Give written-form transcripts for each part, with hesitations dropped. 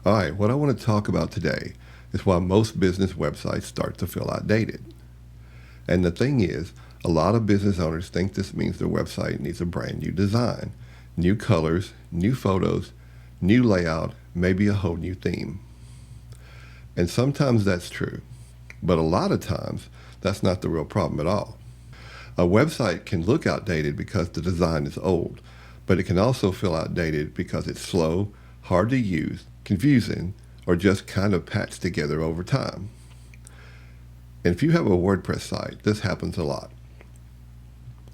All right, what I want to talk about today is why most business websites start to feel outdated. And the thing is, a lot of business owners think this means their website needs a brand new design, new colors, new photos, new layout, maybe a whole new theme. And sometimes that's true, but a lot of times that's not the real problem at all. A website can look outdated because the design is old, but it can also feel outdated because it's slow, hard to use, confusing, or just kind of patched together over time. And if you have a WordPress site, this happens a lot.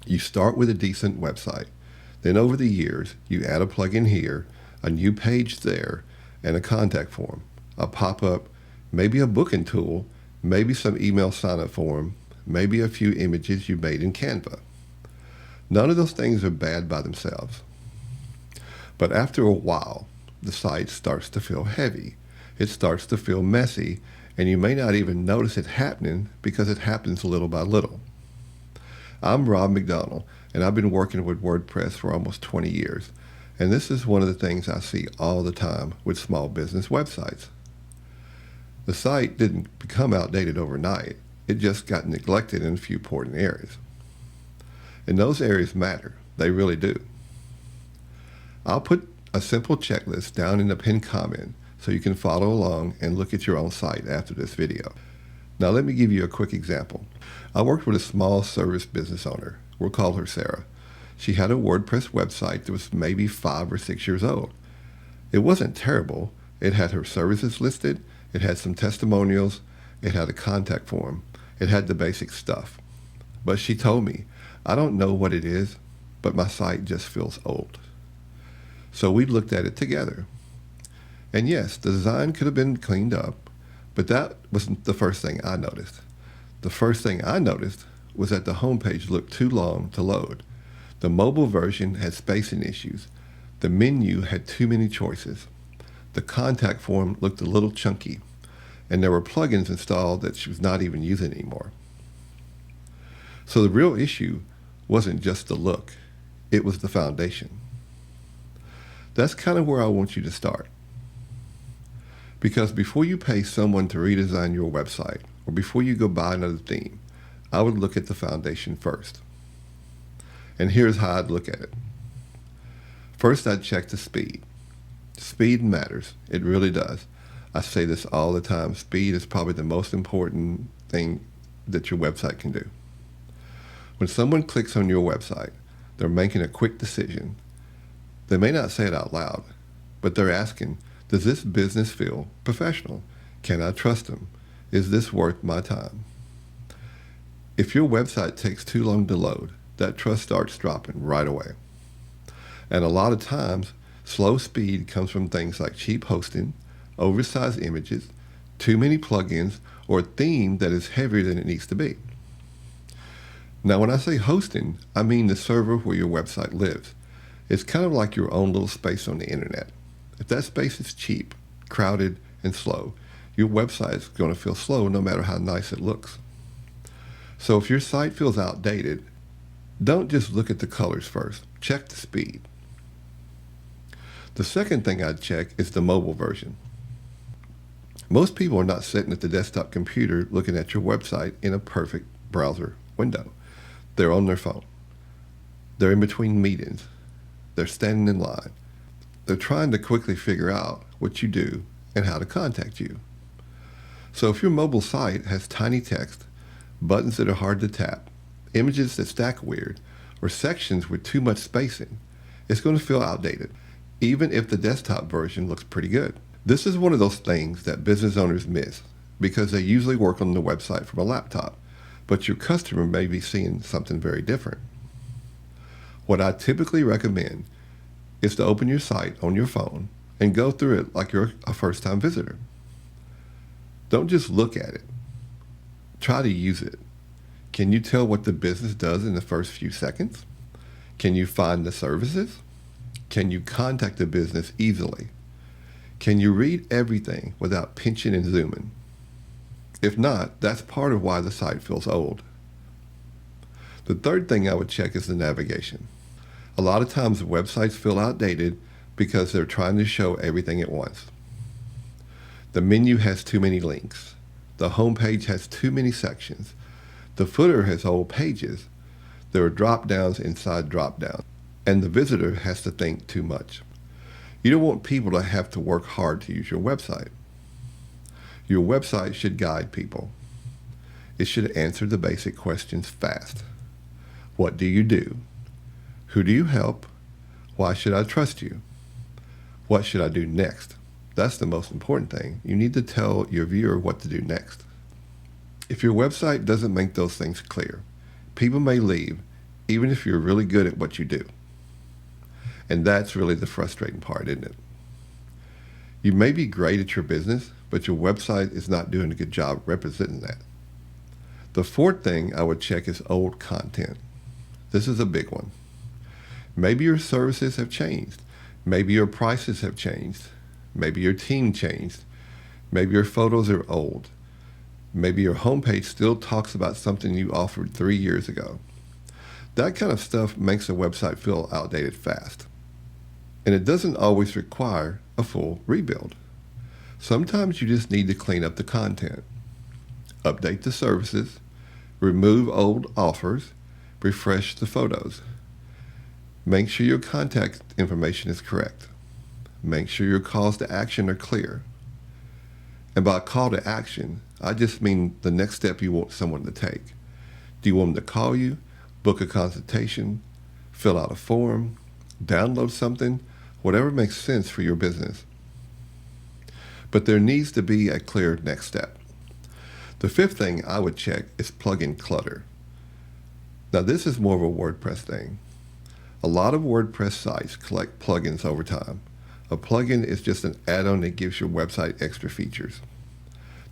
You start with a decent website. Then over the years, you add a plugin here, a new page there, and a contact form, a pop-up, maybe a booking tool, maybe some email sign-up form, maybe a few images you made in Canva. None of those things are bad by themselves. But after a while, the site starts to feel heavy. It starts to feel messy, and you may not even notice it happening because it happens little by little. I'm Rob McDonald, and I've been working with WordPress for almost 20 years, and this is one of the things I see all the time with small business websites. The site didn't become outdated overnight. It just got neglected in a few important areas. And those areas matter. They really do. I'll put a simple checklist down in the pinned comment so you can follow along and look at your own site after this video. Now let me give you a quick example. I worked with a small service business owner. We'll call her Sarah. She had a WordPress website that was maybe 5 or 6 years old. It wasn't terrible. It had her services listed. It had some testimonials. It had a contact form. It had the basic stuff. But she told me, I don't know what it is, but my site just feels old. So we looked at it together. And yes, the design could have been cleaned up, but that wasn't the first thing I noticed. The first thing I noticed was that the homepage looked too long to load. The mobile version had spacing issues. The menu had too many choices. The contact form looked a little chunky, and there were plugins installed that she was not even using anymore. So the real issue wasn't just the look, it was the foundation. That's kind of where I want you to start. Because before you pay someone to redesign your website, or before you go buy another theme, I would look at the foundation first. And here's how I'd look at it. First, I'd check the speed. Speed matters. It really does. I say this all the time. Speed is probably the most important thing that your website can do. When someone clicks on your website, they're making a quick decision. They may not say it out loud, but they're asking, does this business feel professional? Can I trust them? Is this worth my time? If your website takes too long to load, that trust starts dropping right away. And a lot of times, slow speed comes from things like cheap hosting, oversized images, too many plugins, or a theme that is heavier than it needs to be. Now, when I say hosting, I mean the server where your website lives. It's kind of like your own little space on the internet. If that space is cheap, crowded, and slow, your website is going to feel slow no matter how nice it looks. So if your site feels outdated, don't just look at the colors first. Check the speed. The second thing I'd check is the mobile version. Most people are not sitting at the desktop computer looking at your website in a perfect browser window. They're on their phone. They're in between meetings. They're standing in line. They're trying to quickly figure out what you do and how to contact you. So if your mobile site has tiny text, buttons that are hard to tap, images that stack weird, or sections with too much spacing, it's going to feel outdated, even if the desktop version looks pretty good. This is one of those things that business owners miss because they usually work on the website from a laptop, but your customer may be seeing something very different. What I typically recommend is to open your site on your phone and go through it like you're a first-time visitor. Don't just look at it. Try to use it. Can you tell what the business does in the first few seconds? Can you find the services? Can you contact the business easily? Can you read everything without pinching and zooming? If not, that's part of why the site feels old. The third thing I would check is the navigation. A lot of times websites feel outdated because they're trying to show everything at once. The menu has too many links. The home page has too many sections. The footer has old pages. There are drop-downs inside drop-downs. And the visitor has to think too much. You don't want people to have to work hard to use your website. Your website should guide people. It should answer the basic questions fast. What do you do? Who do you help? Why should I trust you? What should I do next? That's the most important thing. You need to tell your viewer what to do next. If your website doesn't make those things clear, people may leave even if you're really good at what you do. And that's really the frustrating part, isn't it? You may be great at your business, but your website is not doing a good job representing that. The fourth thing I would check is old content. This is a big one. Maybe your services have changed. Maybe your prices have changed. Maybe your team changed. Maybe your photos are old. Maybe your homepage still talks about something you offered 3 years ago. That kind of stuff makes a website feel outdated fast. And it doesn't always require a full rebuild. Sometimes you just need to clean up the content, update the services, remove old offers, refresh the photos. Make sure your contact information is correct. Make sure your calls to action are clear. And by call to action, I just mean the next step you want someone to take. Do you want them to call you, book a consultation, fill out a form, download something, whatever makes sense for your business? But there needs to be a clear next step. The fifth thing I would check is plugin clutter. Now this is more of a WordPress thing. A lot of WordPress sites collect plugins over time. A plugin is just an add-on that gives your website extra features.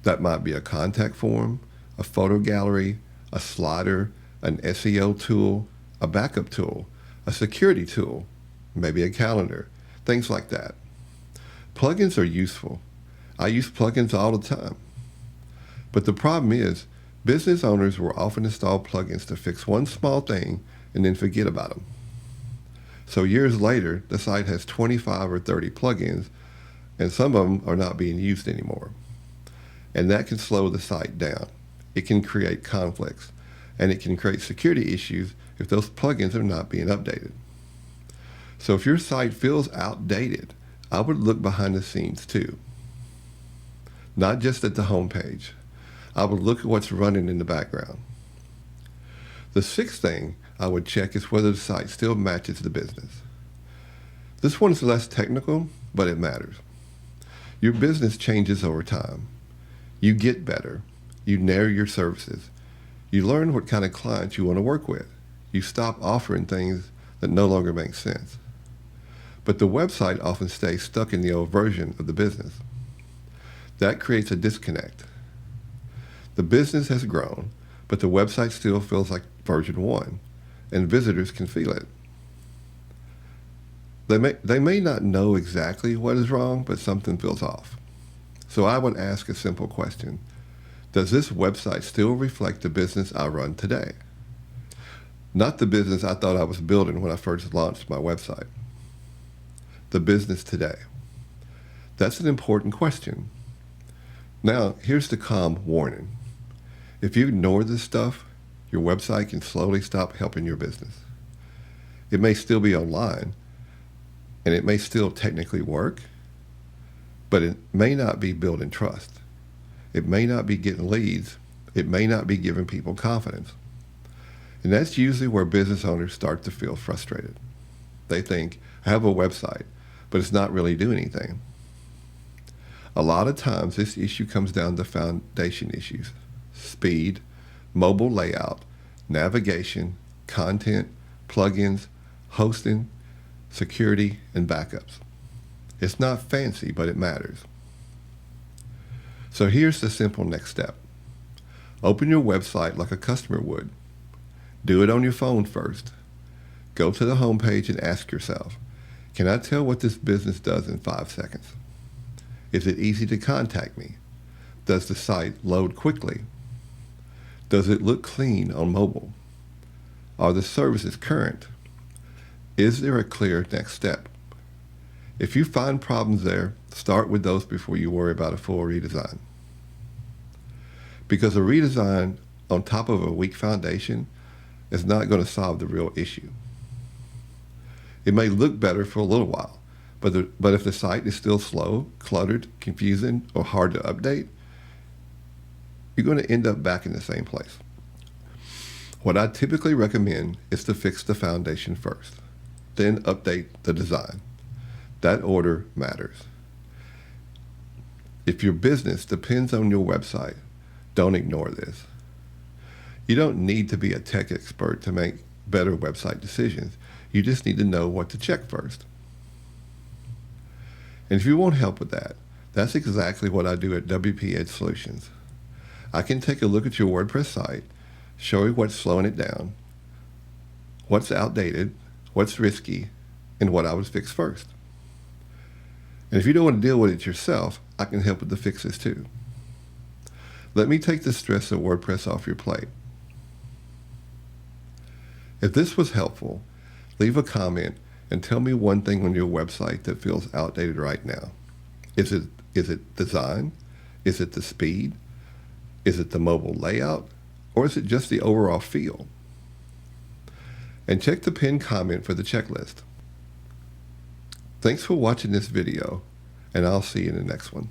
That might be a contact form, a photo gallery, a slider, an SEO tool, a backup tool, a security tool, maybe a calendar, things like that. Plugins are useful. I use plugins all the time. But the problem is, business owners will often install plugins to fix one small thing and then forget about them. So years later, the site has 25 or 30 plugins, and some of them are not being used anymore. And that can slow the site down. It can create conflicts, and it can create security issues if those plugins are not being updated. So if your site feels outdated, I would look behind the scenes too. Not just at the home page. I would look at what's running in the background. The sixth thing I would check is whether the site still matches the business. This one is less technical, but it matters. Your business changes over time. You get better. You narrow your services. You learn what kind of clients you want to work with. You stop offering things that no longer make sense. But the website often stays stuck in the old version of the business. That creates a disconnect. The business has grown, but the website still feels like version 1, and visitors can feel it. They may not know exactly what is wrong, but something feels off. So I would ask a simple question. Does this website still reflect the business I run today? Not the business I thought I was building when I first launched my website. The business today. That's an important question. Now, here's the calm warning. If you ignore this stuff, your website can slowly stop helping your business. It may still be online, and it may still technically work, but it may not be building trust. It may not be getting leads. It may not be giving people confidence. And that's usually where business owners start to feel frustrated. They think, I have a website, but it's not really doing anything. A lot of times this issue comes down to foundation issues: speed, mobile layout, navigation, content, plugins, hosting, security, and backups. It's not fancy, but it matters. So here's the simple next step. Open your website like a customer would. Do it on your phone first. Go to the home page and ask yourself, can I tell what this business does in 5 seconds? Is it easy to contact me? Does the site load quickly? Does it look clean on mobile? Are the services current? Is there a clear next step? If you find problems there, start with those before you worry about a full redesign. Because a redesign on top of a weak foundation is not going to solve the real issue. It may look better for a little while, but if the site is still slow, cluttered, confusing, or hard to update, you're going to end up back in the same place. What I typically recommend is to fix the foundation first, then update the design. That order matters. If your business depends on your website, don't ignore this. You don't need to be a tech expert to make better website decisions. You just need to know what to check first. And if you want help with that, that's exactly what I do at WPEdge Solutions. I can take a look at your WordPress site, show you what's slowing it down, what's outdated, what's risky, and what I would fix first. And if you don't want to deal with it yourself, I can help with the fixes too. Let me take the stress of WordPress off your plate. If this was helpful, leave a comment and tell me one thing on your website that feels outdated right now. Is it design? Is it the speed? Is it the mobile layout? Or is it just the overall feel? And check the pinned comment for the checklist. Thanks for watching this video, and I'll see you in the next one.